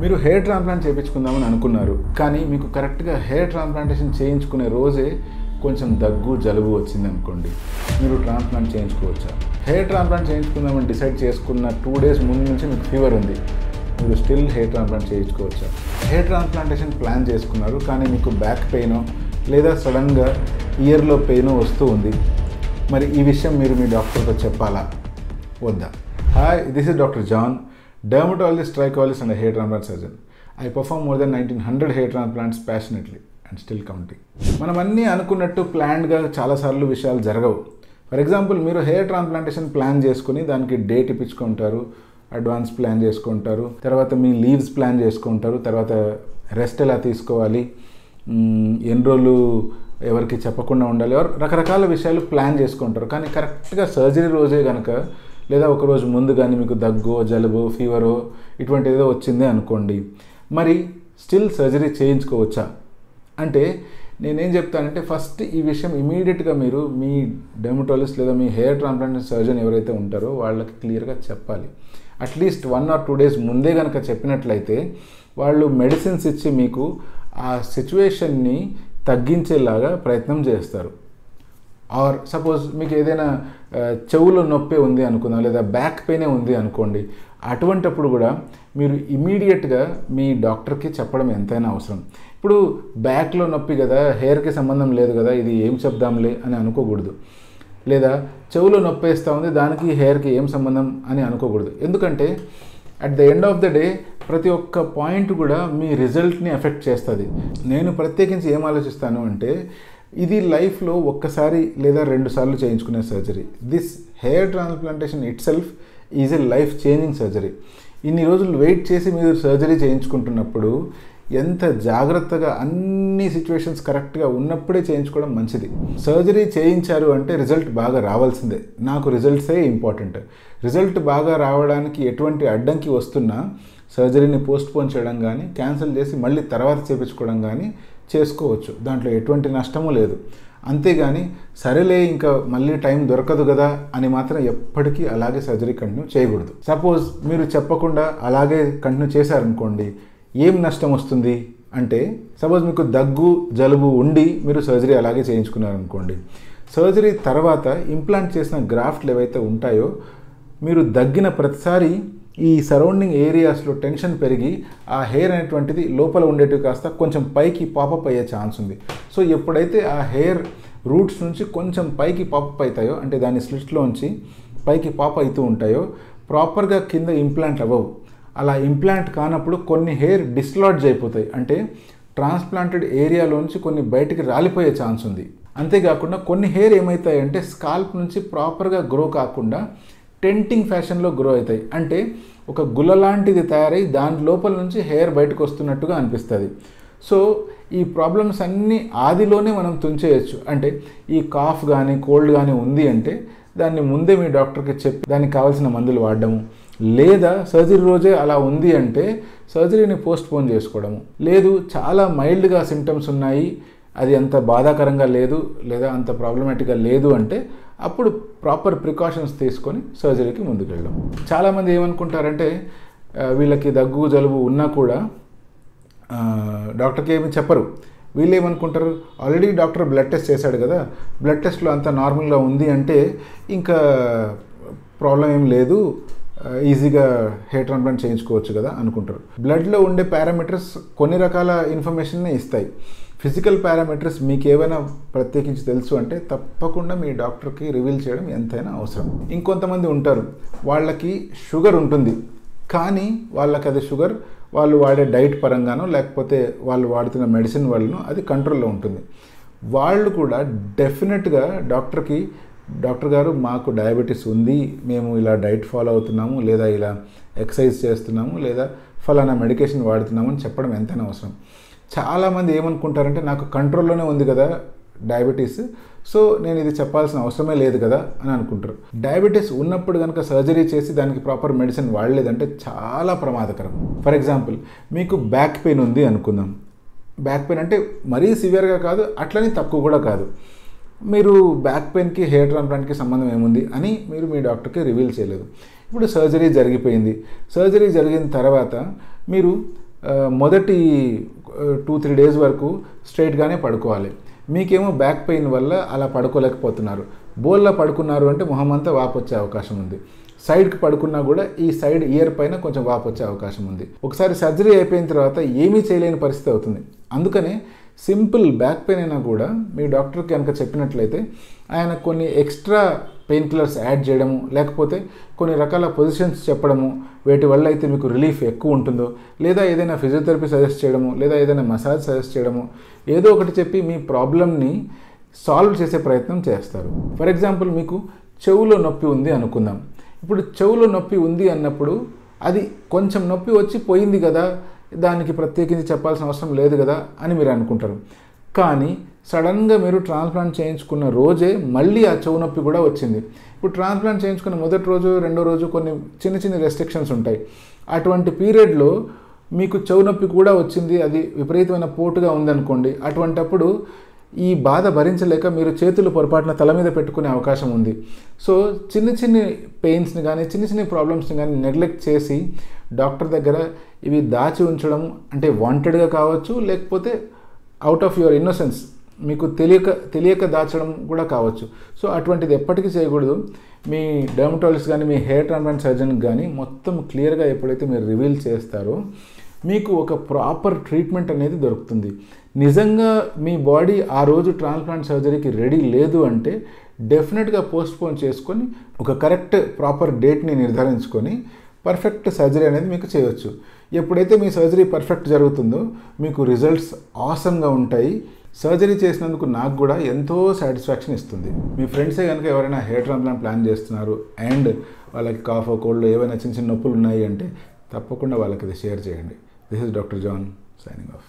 మీరు hair transplant చేయించుకుందామని అనుకున్నారు, కానీ మీకు కరెక్ట్గా హెయిర్ ట్రాన్స్ప్లాంటేషన్ చేయించుకునే రోజే కొంచెం దగ్గు జలుబు వచ్చింది అనుకోండి, మీరు ట్రాన్స్ప్లాంట్ చేయించుకోవచ్చా? హెయిర్ ట్రాన్స్ప్లాంట్ చేయించుకుందామని డిసైడ్ చేసుకున్న 2 days ముందు నుంచి మీకు ఫీవర్ ఉంది, మీరు స్టిల్ హెయిర్ ట్రాన్స్ప్లాంట్ చేయించుకోవచ్చా? హెయిర్ ట్రాన్స్ప్లాంటేషన్ ప్లాన్ చేసుకున్నారు, కానీ మీకు బ్యాక్ పెయినో లేదా సడన్గా ఇయర్లో పెయినో వస్తూ ఉంది, మరి ఈ విషయం మీరు మీ డాక్టర్తో చెప్పాలా వద్దా? Hi, this is doctor John, dermatologist, tricholyst and a hair transplant surgeon. I perform more than 1900 hair transplants passionately and still counting. మనం అన్నీ అనుకున్నట్టు ప్లాన్డ్గా చాలాసార్లు విషయాలు జరగవు. ఫర్ ఎగ్జాంపుల్, మీరు హెయిర్ ట్రాన్స్ప్లాంటేషన్ ప్లాన్ చేసుకుని దానికి డేట్ ఇప్పించుకుంటారు, అడ్వాన్స్ ప్లాన్ చేసుకుంటారు, తర్వాత మీ లీవ్స్ ప్లాన్ చేసుకుంటారు, తర్వాత రెస్ట్ ఎలా తీసుకోవాలి, ఎన్ని రోజులు ఎవరికి చెప్పకుండా ఉండాలి, రకరకాల విషయాలు ప్లాన్ చేసుకుంటారు. కానీ కరెక్ట్గా సర్జరీ రోజే కనుక లేదా ఒకరోజు ముందు కానీ మీకు దగ్గో జలుబో ఫీవరో ఇటువంటి ఏదో వచ్చిందే అనుకోండి, మరి స్టిల్ సర్జరీ చేయించుకోవచ్చా అంటే నేనేం చెప్తానంటే, ఫస్ట్ ఈ విషయం ఇమీడియట్గా మీరు మీ డెర్మటాలజిస్ట్ లేదా మీ హెయిర్ ట్రాన్స్ప్లాంటేషన్ సర్జన్ ఎవరైతే ఉంటారో వాళ్ళకి క్లియర్గా చెప్పాలి. అట్లీస్ట్ 1 or 2 days ముందే కనుక చెప్పినట్లయితే వాళ్ళు మెడిసిన్స్ ఇచ్చి మీకు ఆ సిచ్యువేషన్ని తగ్గించేలాగా ప్రయత్నం చేస్తారు. ఆర్ సపోజ్ మీకు ఏదైనా చెవులో నొప్పి ఉంది అనుకుందాం, లేదా బ్యాక్ పెయినే ఉంది అనుకోండి, అటువంటప్పుడు కూడా మీరు ఇమీడియట్గా మీ డాక్టర్కి చెప్పడం ఎంతైనా అవసరం. ఇప్పుడు బ్యాక్లో నొప్పి కదా, హెయిర్కి సంబంధం లేదు కదా, ఇది ఏం చెప్దాంలే అని అనుకోకూడదు. లేదా చెవులో నొప్పి వేస్తూ ఉంది, దానికి హెయిర్కి ఏం సంబంధం అని అనుకోకూడదు. ఎందుకంటే at the end of the day ప్రతి ఒక్క పాయింట్ కూడా మీ రిజల్ట్ని ఎఫెక్ట్ చేస్తుంది. నేను ప్రత్యేకించి ఏం ఆలోచిస్తాను అంటే, ఇది లైఫ్లో ఒక్కసారి లేదా 2 సార్లు చేయించుకునే surgery. This hair transplantation it self is a life changing surgery. ఇన్ని రోజులు వెయిట్ చేసి మీరు సర్జరీ చేయించుకుంటున్నప్పుడు ఎంత జాగ్రత్తగా అన్ని సిచ్యువేషన్స్ కరెక్ట్గా ఉన్నప్పుడే చేయించుకోవడం మంచిది. సర్జరీ చేయించారు అంటే రిజల్ట్ బాగా రావాల్సిందే. నాకు రిజల్ట్సే ఇంపార్టెంట్. రిజల్ట్ బాగా రావడానికి ఎటువంటి అడ్డంకి వస్తున్నా సర్జరీని పోస్ట్పోన్ చేయడం కానీ, క్యాన్సిల్ చేసి మళ్ళీ తర్వాత చేయించుకోవడం కానీ చేసుకోవచ్చు. దాంట్లో ఎటువంటి నష్టము లేదు. అంతేగాని సరేలే ఇంకా మళ్ళీ టైం దొరకదు కదా అని మాత్రం ఎప్పటికీ అలాగే సర్జరీ కంటిన్యూ చేయకూడదు. సపోజ్ మీరు చెప్పకుండా అలాగే కంటిన్యూ చేశారనుకోండి, ఏం నష్టం వస్తుంది అంటే, సపోజ్ మీకు దగ్గు జలుబు ఉండి మీరు సర్జరీ అలాగే చేయించుకున్నారనుకోండి, సర్జరీ తర్వాత ఇంప్లాంట్ చేసిన గ్రాఫ్ట్లు ఏవైతే ఉంటాయో, మీరు దగ్గిన ప్రతిసారి ఈ సరౌండింగ్ ఏరియాస్లో టెన్షన్ పెరిగి ఆ హెయిర్ అనేటువంటిది లోపల ఉండేటివి కాస్త కొంచెం పైకి పాపప్ అయ్యే ఛాన్స్ ఉంది. సో ఎప్పుడైతే ఆ హెయిర్ రూట్స్ నుంచి కొంచెం పైకి పాపప్ అవుతాయో, అంటే దాని స్లిట్స్లోంచి పైకి పాప్ అవుతూ ఉంటాయో, ప్రాపర్గా కింద ఇంప్లాంట్ అవ్వవు. అలా ఇంప్లాంట్ కానప్పుడు కొన్ని హెయిర్ డిస్లాడ్జ్ అయిపోతాయి, అంటే ట్రాన్స్ప్లాంటెడ్ ఏరియాలోంచి కొన్ని బయటికి రాలిపోయే ఛాన్స్ ఉంది. అంతేకాకుండా కొన్ని హెయిర్ ఏమవుతాయంటే స్కాల్ప్ నుంచి ప్రాపర్గా గ్రో కాకుండా టెంటింగ్ ఫ్యాషన్లో గ్రో అవుతాయి. అంటే ఒక గుల్ల లాంటిది తయారై దాని లోపల నుంచి హెయిర్ బయటకు వస్తున్నట్టుగా అనిపిస్తుంది. సో ఈ ప్రాబ్లమ్స్ అన్నీ ఆదిలోనే మనం తుంచేయచ్చు. అంటే ఈ కాఫ్ కానీ కోల్డ్ కానీ ఉంది అంటే దాన్ని ముందే మీ డాక్టర్కి చెప్పి దానికి కావాల్సిన మందులు వాడడము, లేదా సర్జరీ రోజే అలా ఉంది అంటే సర్జరీని పోస్ట్పోన్ చేసుకోవడము. లేదు చాలా మైల్డ్గా సిమ్టమ్స్ ఉన్నాయి, అది అంత బాధాకరంగా లేదు లేదా అంత ప్రాబ్లమాటిక్గా లేదు అంటే అప్పుడు ప్రాపర్ ప్రికాషన్స్ తీసుకొని సర్జరీకి ముందుకు వెళ్ళడం. చాలామంది ఏమనుకుంటారంటే, వీళ్ళకి దగ్గు జలుబు ఉన్నా కూడా డాక్టర్కి ఏమి చెప్పరు. వీళ్ళు ఏమనుకుంటారు, ఆల్రెడీ డాక్టర్ బ్లడ్ టెస్ట్ చేశాడు కదా, బ్లడ్ టెస్ట్లో అంతా నార్మల్గా ఉంది అంటే ఇంకా ప్రాబ్లం ఏం లేదు, ఈజీగా హెయిర్ ట్రాన్స్ప్లాంట్ చేయించుకోవచ్చు కదా అనుకుంటారు. బ్లడ్లో ఉండే పారామీటర్స్ కొన్ని రకాల ఇన్ఫర్మేషన్నే ఇస్తాయి. ఫిజికల్ పారామీటర్స్ మీకు ఏమైనా ప్రత్యేకించి తెలుసు అంటే తప్పకుండా మీ డాక్టర్కి రివీల్ చేయడం ఎంతైనా అవసరం. ఇంకొంతమంది ఉంటారు, వాళ్ళకి షుగర్ ఉంటుంది, కానీ వాళ్ళకి అది షుగర్ వాళ్ళు వాడే డైట్ పరంగానో లేకపోతే వాళ్ళు వాడుతున్న మెడిసిన్ వల్లనో అది కంట్రోల్లో ఉంటుంది. వాళ్ళు కూడా డెఫినెట్గా డాక్టర్ గారు మాకు డయాబెటీస్ ఉంది, మేము ఇలా డైట్ ఫాలో అవుతున్నాము, లేదా ఇలా ఎక్సర్సైజ్ చేస్తున్నాము, లేదా ఫలానా మెడికేషన్ వాడుతున్నాము అని చెప్పడం ఎంతైనా అవసరం. చాలామంది ఏమనుకుంటారంటే, నాకు కంట్రోల్లోనే ఉంది కదా డయాబెటీస్, సో నేను ఇది చెప్పాల్సిన అవసరమే లేదు కదా అని అనుకుంటారు. డయాబెటీస్ ఉన్నప్పుడు కనుక సర్జరీ చేసి దానికి ప్రాపర్ మెడిసిన్ వాడలేదంటే చాలా ప్రమాదకరం. ఫర్ ఎగ్జాంపుల్, మీకు బ్యాక్ పెయిన్ ఉంది అనుకుందాం. బ్యాక్ పెయిన్ అంటే మరీ సివియర్గా కాదు, అట్లని తక్కువ కూడా కాదు. మీరు బ్యాక్ పెయిన్కి హెయిర్ ట్రాన్స్ప్లాంట్కి సంబంధం ఏముంది అని మీరు మీ డాక్టర్కి రివీల్ చేయలేదు. ఇప్పుడు సర్జరీ జరిగిపోయింది. సర్జరీ జరిగిన తర్వాత మీరు మొదటి 2-3 డేస్ వరకు స్ట్రైట్గానే పడుకోవాలి. మీకేమో బ్యాక్ పెయిన్ వల్ల అలా పడుకోలేకపోతున్నారు, బోల్లా పడుకున్నారు అంటే మొహం అంతా వాపు వచ్చే అవకాశం ఉంది. సైడ్కి పడుకున్నా కూడా ఈ సైడ్ ఇయర్ పైన కొంచెం వాపు వచ్చే అవకాశం ఉంది. ఒకసారి సర్జరీ అయిపోయిన తర్వాత ఏమీ చేయలేని పరిస్థితి అవుతుంది. అందుకనే సింపుల్ బ్యాక్ పెయిన్ అయినా కూడా మీ డాక్టర్కి కనుక చెప్పినట్లయితే ఆయన కొన్ని ఎక్స్ట్రా పెయిన్ కిల్లర్స్ యాడ్ చేయడము, లేకపోతే కొన్ని రకాల పొజిషన్స్ చెప్పడము, వేటి వల్ల అయితే మీకు రిలీఫ్ ఎక్కువ ఉంటుందో, లేదా ఏదైనా ఫిజియోథెరపీ సజెస్ట్ చేయడము, లేదా ఏదైనా మసాజ్ సజెస్ట్ చేయడము, ఏదో ఒకటి చెప్పి మీ ప్రాబ్లమ్ని సాల్వ్ చేసే ప్రయత్నం చేస్తారు. ఫర్ ఎగ్జాంపుల్ మీకు చెవులో నొప్పి ఉంది అనుకుందాం. ఇప్పుడు చెవులో నొప్పి ఉంది అన్నప్పుడు అది కొంచెం నొప్పి వచ్చి పోయింది కదా, దానికి ప్రత్యేకించి చెప్పాల్సిన అవసరం లేదు కదా అని మీరు అనుకుంటారు. కానీ సడన్గా మీరు ట్రాన్స్ప్లాంట్ చేయించుకున్న రోజే మళ్ళీ ఆ చెవు నొప్పి కూడా వచ్చింది. ఇప్పుడు ట్రాన్స్ప్లాంట్ చేయించుకున్న మొదటి రోజు, రెండో రోజు కొన్ని చిన్న చిన్న రెస్ట్రిక్షన్స్ ఉంటాయి. అటువంటి పీరియడ్లో మీకు చెవు నొప్పి కూడా వచ్చింది, అది విపరీతమైన పోటుగా ఉందనుకోండి. అటువంటప్పుడు ఈ బాధ భరించలేక మీరు చేతులు పొరపాటున తల మీద పెట్టుకునే అవకాశం ఉంది. సో చిన్న చిన్న పెయిన్స్ని కానీ చిన్న చిన్న ప్రాబ్లమ్స్ని కానీ నెగ్లెక్ట్ చేసి డాక్టర్ దగ్గర ఇవి దాచి ఉంచడం, అంటే వాంటెడ్గా కావచ్చు, లేకపోతే అవుట్ ఆఫ్ యువర్ ఇన్నోసెన్స్, మీకు తెలియక దాచడం కూడా కావచ్చు. సో అటువంటిది ఎప్పటికీ చేయకూడదు. మీ డెర్మటాలజిస్ట్ కానీ మీ హెయిర్ ట్రాన్స్ప్లాంట్ సర్జన్కి కానీ మొత్తం క్లియర్గా ఎప్పుడైతే మీరు రివీల్ చేస్తారో మీకు ఒక ప్రాపర్ ట్రీట్మెంట్ అనేది దొరుకుతుంది. నిజంగా మీ బాడీ ఆ రోజు ట్రాన్స్ప్లాంట్ సర్జరీకి రెడీ లేదు అంటే డెఫినెట్గా పోస్ట్పోన్ చేసుకొని ఒక కరెక్ట్ ప్రాపర్ డేట్ని నిర్ధారించుకొని పర్ఫెక్ట్ సర్జరీ అనేది మీకు చేయవచ్చు. ఎప్పుడైతే మీ సర్జరీ పర్ఫెక్ట్ జరుగుతుందో మీకు రిజల్ట్స్ ఆసమ్గా ఉంటాయి. సర్జరీ చేసినందుకు నాకు కూడా ఎంతో సాటిస్ఫాక్షన్ ఇస్తుంది. మీ ఫ్రెండ్సే కనుక ఎవరైనా హెయిర్ ట్రాన్స్ప్లాంట్ ప్లాన్ చేస్తున్నారు అండ్ వాళ్ళకి కాఫ్, కోల్డ్, ఏవైనా చిన్న చిన్న నొప్పులు ఉన్నాయి అంటే తప్పకుండా వాళ్ళకి ఇది షేర్ చేయండి. This is doctor John signing of.